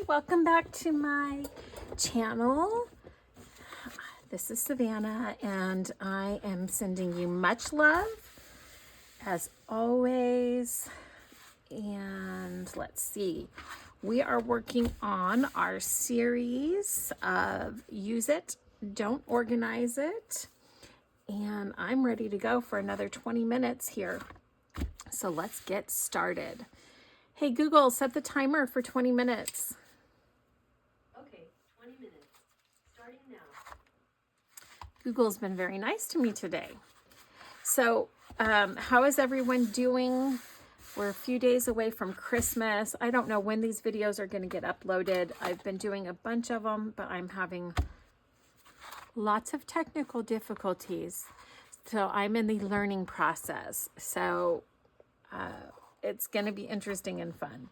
welcome back to my channel. This is Savannah and I am sending you much love as always. And let's see, we are working on our series of Use It, Don't Organize It. And I'm ready to go for another 20 minutes here. So let's get started. Hey Google, set the timer for 20 minutes. Okay, 20 minutes. Starting now. Google's been very nice to me today. So how is everyone doing? We're a few days away from Christmas. I don't know when these videos are going to get uploaded. I've been doing a bunch of them, but I'm having lots of technical difficulties. So I'm in the learning process. So it's going to be interesting and fun.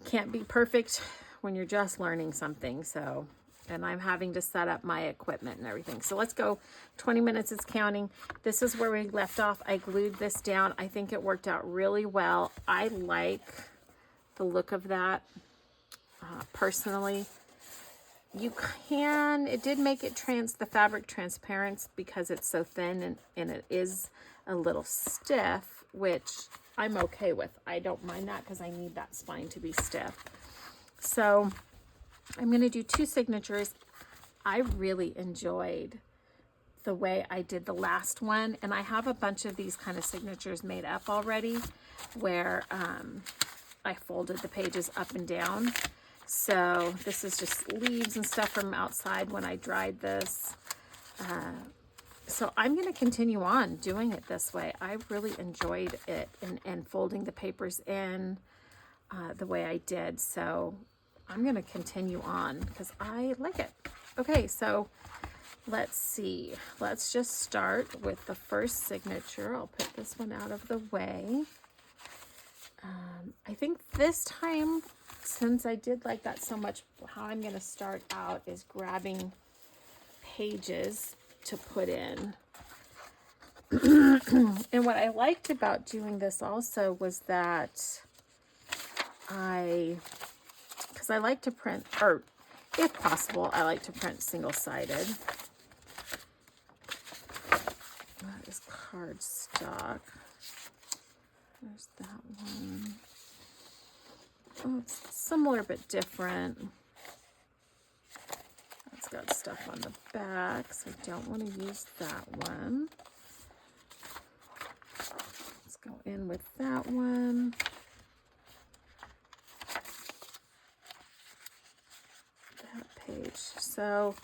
Can't be perfect when you're just learning something. So, and I'm having to set up my equipment and everything. So let's go. 20 minutes is counting. This is where we left off. I glued this down. I think it worked out really well. I like the look of that personally. You can, it did make it the fabric transparent because it's so thin and it is a little stiff, which I'm okay with. I don't mind that because I need that spine to be stiff. So I'm going to do two signatures. I really enjoyed the way I did the last one, and I have a bunch of these kind of signatures made up already where I folded the pages up and down. So this is just leaves and stuff from outside when I dried this. So I'm going to continue on doing it this way. I really enjoyed it and folding the papers in the way I did. So I'm going to continue on because I like it. Okay, so let's see. Let's just start with the first signature. I'll put this one out of the way. I think this time, since I did like that so much, how I'm going to start out is grabbing pages to put in. And what I liked about doing this also was that because I like to print, or if possible, I like to print single-sided. That is cardstock. There's that one. Oh, it's similar but different. It's got stuff on the back, so I don't want to use that one. Let's go in with that one. That page. So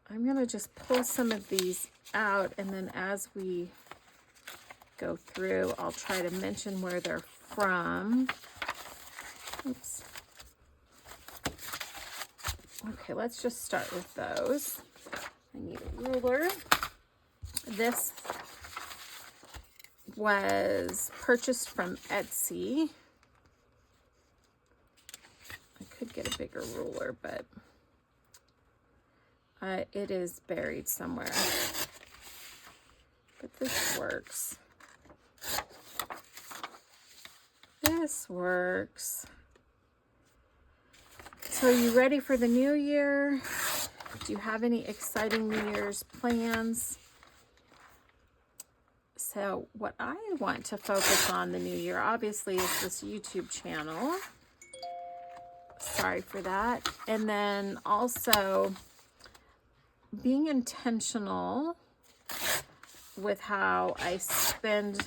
I'm going to just pull some of these out, and then as we go through, I'll try to mention where they're from. Oops. Okay, let's just start with those. I need a ruler. This was purchased from Etsy. I could get a bigger ruler, but it is buried somewhere. But this works. This works. So are you ready for the new year? Do you have any exciting New Year's plans? So what I want to focus on the new year, obviously, is this YouTube channel. Sorry for that. And then also being intentional with how I spend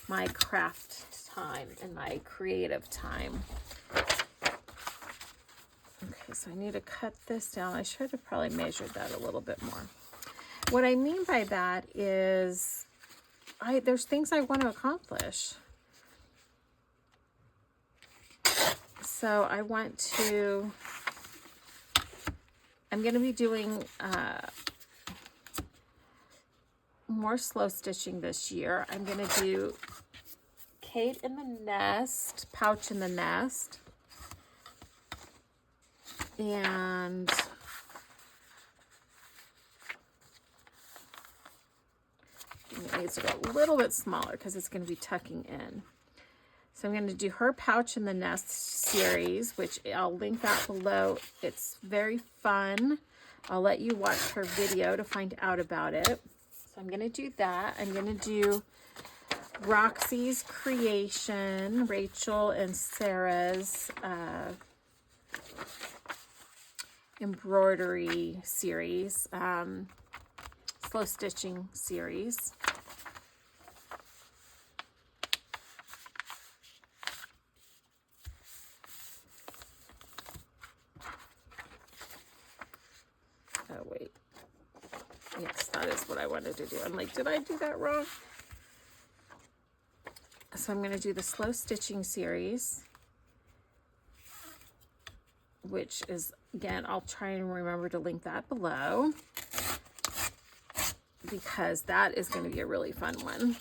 my craft time and my creative time. Okay, so I need to cut this down. I should have probably measured that a little bit more. What I mean by that is there's things I want to accomplish. So I'm going to be doing more slow stitching this year. I'm going to do Kate in the Nest, Pouch in the Nest. And it needs to go a little bit smaller because it's going to be tucking in. So I'm going to do her Pouch in the Nest series, which I'll link that below. It's very fun. I'll let you watch her video to find out about it. So I'm going to do that. I'm going to do Roxy's Creation, Rachel and Sarah's embroidery series, slow stitching series. Oh, wait. Yes, that is what I wanted to do. I'm like, did I do that wrong? So I'm going to do the slow stitching series, which is, again, I'll try and remember to link that below because that is going to be a really fun one.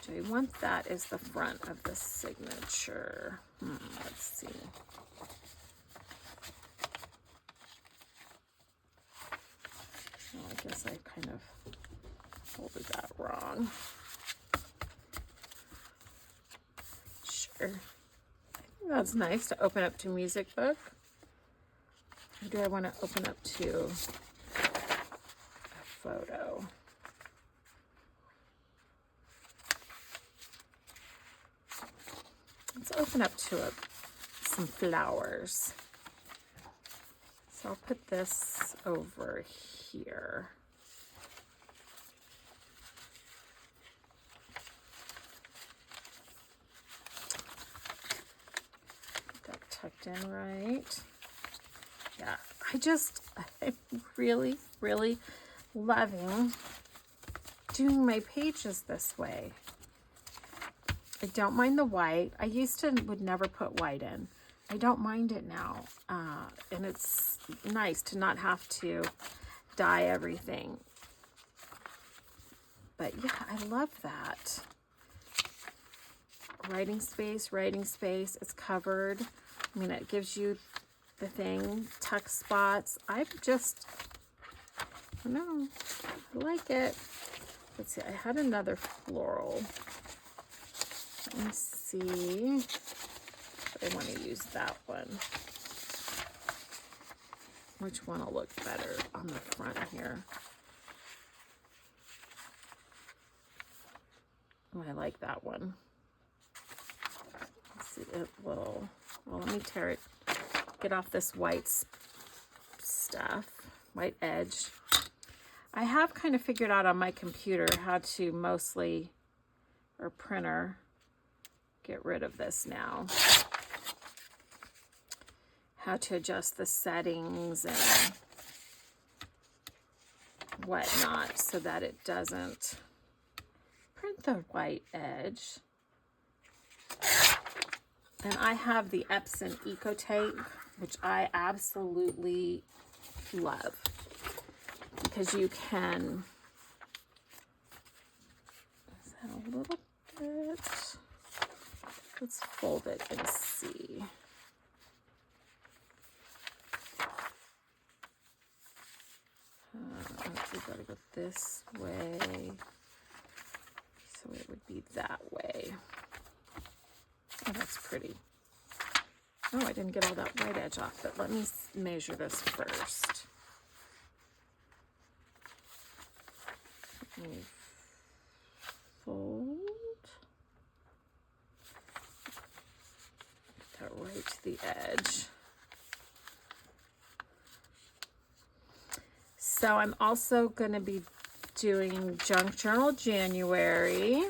Do I want that as the front of the signature? Let's see. I guess I kind of folded that wrong. Sure. I think that's nice to open up to music book. Or do I want to open up to a photo? Let's open up to some flowers. So I'll put this over here. Get that tucked in right. Yeah, I'm really, really loving doing my pages this way. I don't mind the white. I used to would never put white in. I don't mind it now. And it's nice to not have to dye everything. But yeah, I love that. Writing space, it's covered. I mean, it gives you the thing, tuck spots. I don't know, I like it. Let's see, I had another floral. Let me see if I want to use that one. Which one will look better on the front here? Oh, I like that one. Let's see, it will, well, let me tear it, get off this white stuff, white edge. I have kind of figured out on my computer how to mostly, or printer, get rid of this now. How to adjust the settings and whatnot so that it doesn't print the white edge. And I have the Epson Eco Tape, which I absolutely love because you can, is that a little bit? Let's fold it and see. We gotta go this way, so it would be that way. Oh, that's pretty. Oh, I didn't get all that white edge off, but let me measure this first. Let me fold. Get that right to the edge. So I'm also going to be doing Junk Journal January.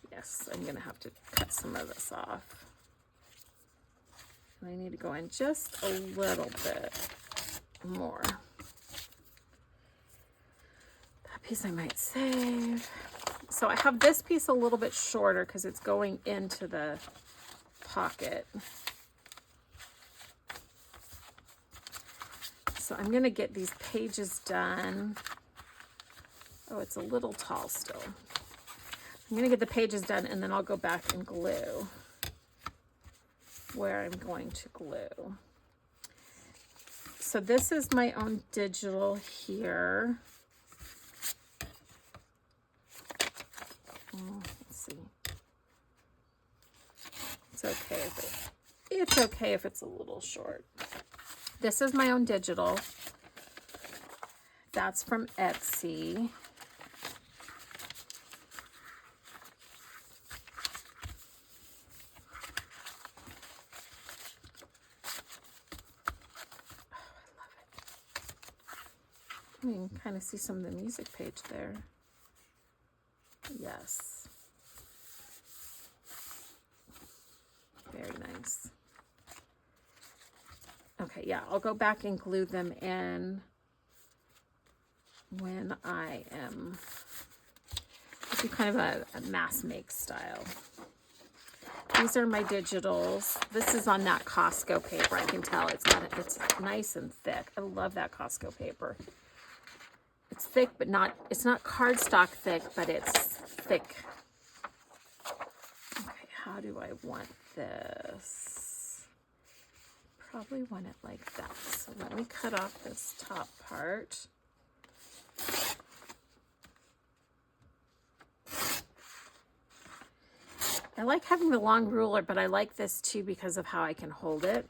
Yes, I'm going to have to cut some of this off. And I need to go in just a little bit more. That piece I might save. So I have this piece a little bit shorter because it's going into the pocket. So I'm going to get these pages done. Oh, it's a little tall still. I'm going to get the pages done and then I'll go back and glue where I'm going to glue. so this is my own digital here. Let's see. It's okay if it's a little short. This is my own digital. That's from Etsy. You can kind of see some of the music page there. Yes. Very nice. Okay, yeah, I'll go back and glue them when I am do kind of a mass make style. These are my digitals. This is on that Costco paper. I can tell it's nice and thick. I love that Costco paper. It's thick, but it's not cardstock thick, but it's thick. Okay, how do I want this? Probably want it like that. So let me cut off this top part. I like having the long ruler, but I like this too because of how I can hold it.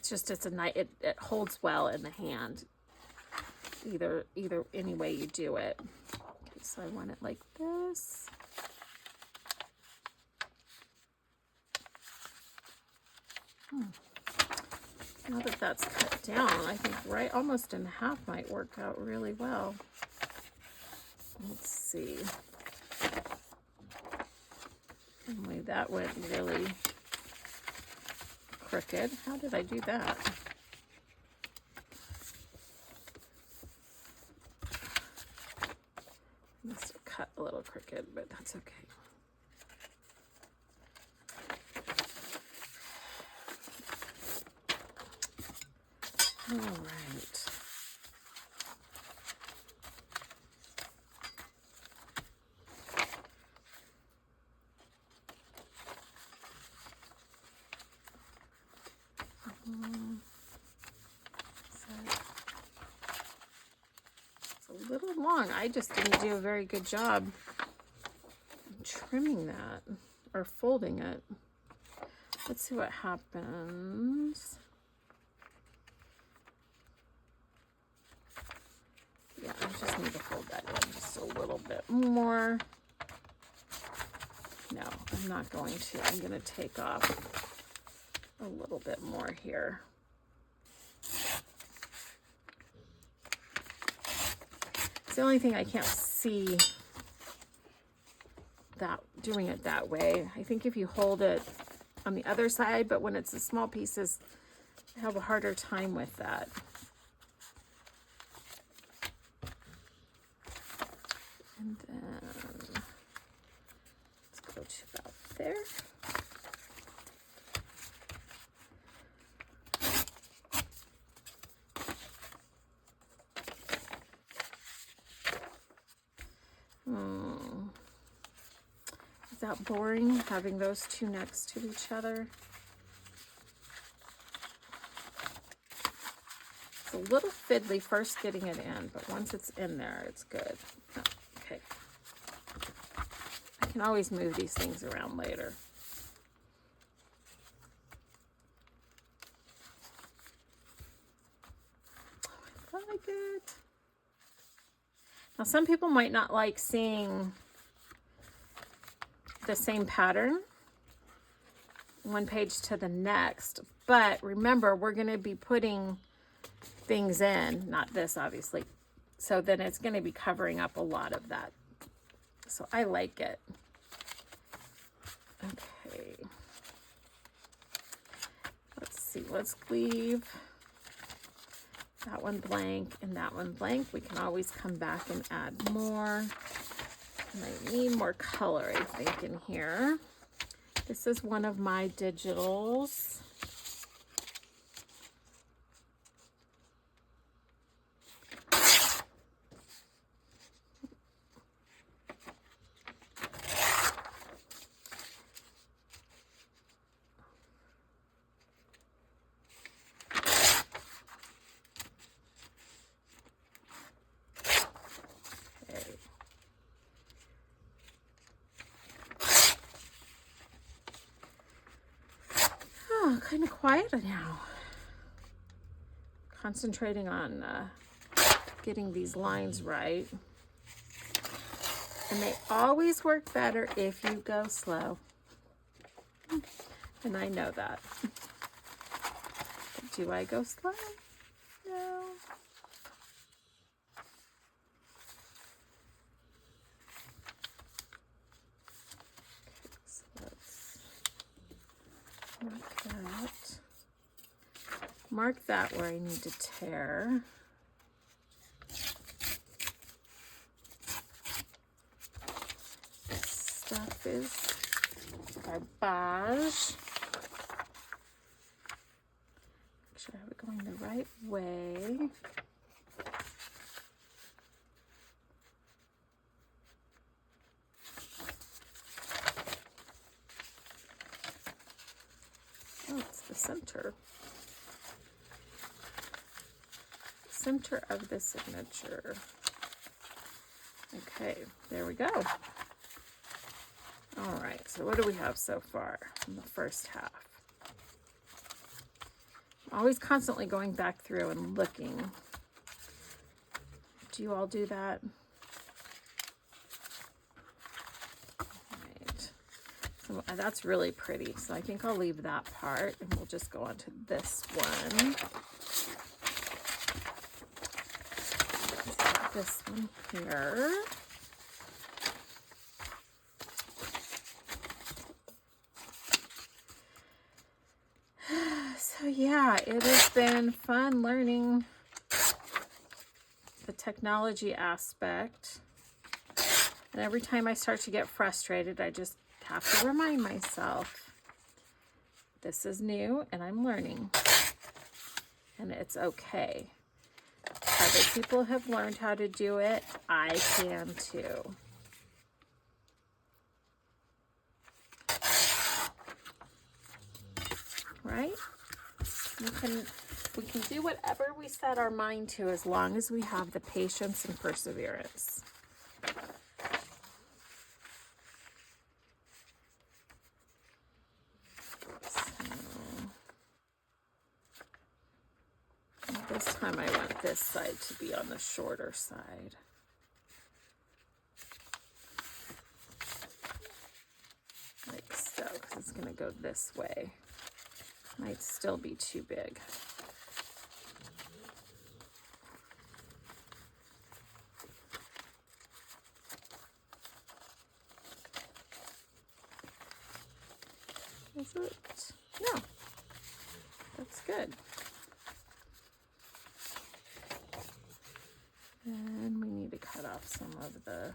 It's a nice, it holds well in the hand, either any way you do it. Okay, so I want it like this. Now that that's cut down, I think right almost in half might work out really well. Let's see. Anyway, that went really crooked. How did I do that? Must have cut a little crooked, but that's okay. All right. It's a little long. I just didn't do a very good job trimming that or folding it. Let's see what happens. Yeah, I just need to fold that in just a little bit more. No, I'm not going to. I'm going to take off a little bit more here. It's the only thing I can't see that doing it that way. I think if you hold it on the other side, but when it's the small pieces, I have a harder time with that. And then let's go to about there. Is that boring, having those two next to each other? It's a little fiddly first getting it in, but once it's in there, it's good. Oh, okay. I can always move these things around later. Oh, I like it. Now, some people might not like seeing the same pattern one page to the next, but remember, we're going to be putting things in, not this obviously, so then it's going to be covering up a lot of that. So I like it. Okay, let's see, let's leave that one blank and that one blank. We can always come back and add more. And I need more color, I think, in here. This is one of my digitals. quiet now. Concentrating on getting these lines right. And they always work better if you go slow. And I know that. But do I go slow? No. Mark that. Mark that where I need to tear. This stuff is garbage. Make sure I have it going the right way. Oh, it's the center. Center of the signature. Okay, there we go. All right, so what do we have so far in the first half? I'm always constantly going back through and looking. Do you all do that? So that's really pretty. So I think I'll leave that part and we'll just go on to this one. This one here. So yeah, it has been fun learning the technology aspect. And every time I start to get frustrated, I just have to remind myself, this is new and I'm learning. And it's okay. Other people have learned how to do it. I can too. Right? We can do whatever we set our mind to as long as we have the patience and perseverance. This time I want this side to be on the shorter side. Like so, because it's going to go this way. Might still be too big. Is it? No. That's good. And we need to cut off some of the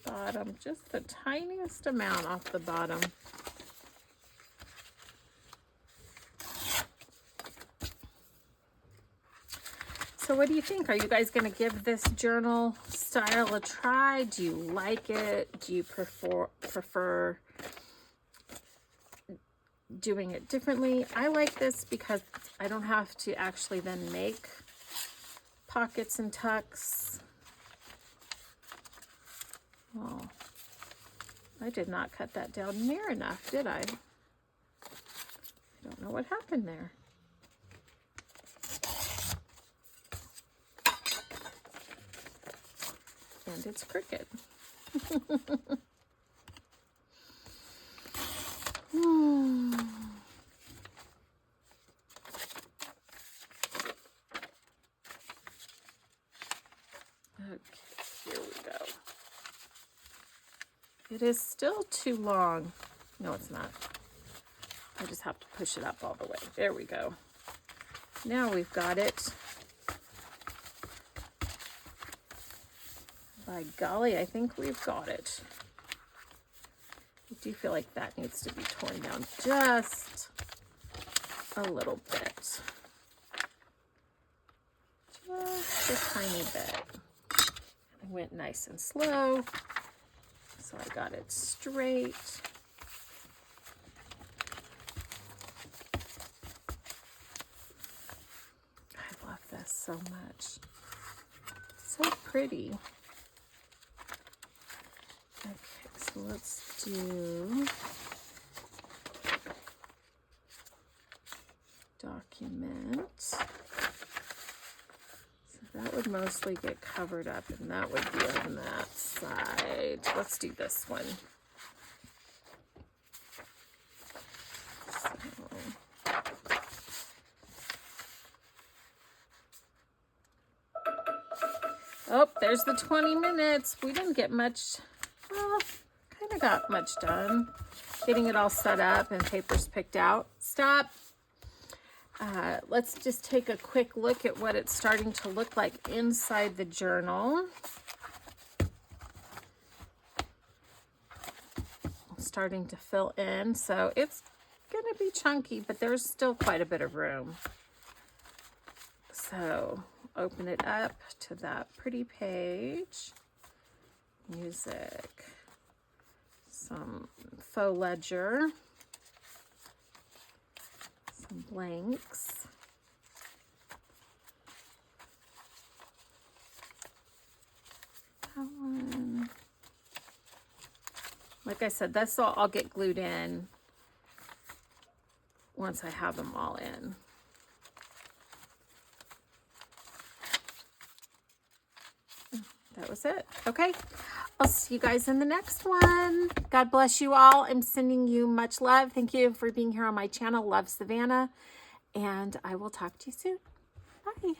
bottom, just the tiniest amount off the bottom. So what do you think? Are you guys going to give this journal style a try? Do you like it? Do you prefer doing it differently? I like this because I don't have to actually then make pockets and tucks. Oh, I did not cut that down near enough, did I? I don't know what happened there. And it's crooked. Here we go. It is still too long. No, it's not. I just have to push it up all the way. There we go. Now we've got it. By golly, I think we've got it. I do feel like that needs to be torn down just a little bit. Just a tiny bit. I went nice and slow, so I got it straight. I love this so much. So pretty. Okay, so let's do document. So that would mostly get covered up, and that would be on that side. Let's do this one. Oh, there's the 20 minutes. We didn't get much, well, kind of got much done. Getting it all set up and papers picked out. Stop. Let's just take a quick look at what it's starting to look like inside the journal. Starting to fill in, so it's going to be chunky, but there's still quite a bit of room. So open it up to that pretty page. Music. Some faux ledger. Some blanks. That one. Like I said, that's all I'll get glued in once I have them all in. That was it. Okay. I'll see you guys in the next one. God bless you all. I'm sending you much love. Thank you for being here on my channel. Love, Savannah. And I will talk to you soon. Bye.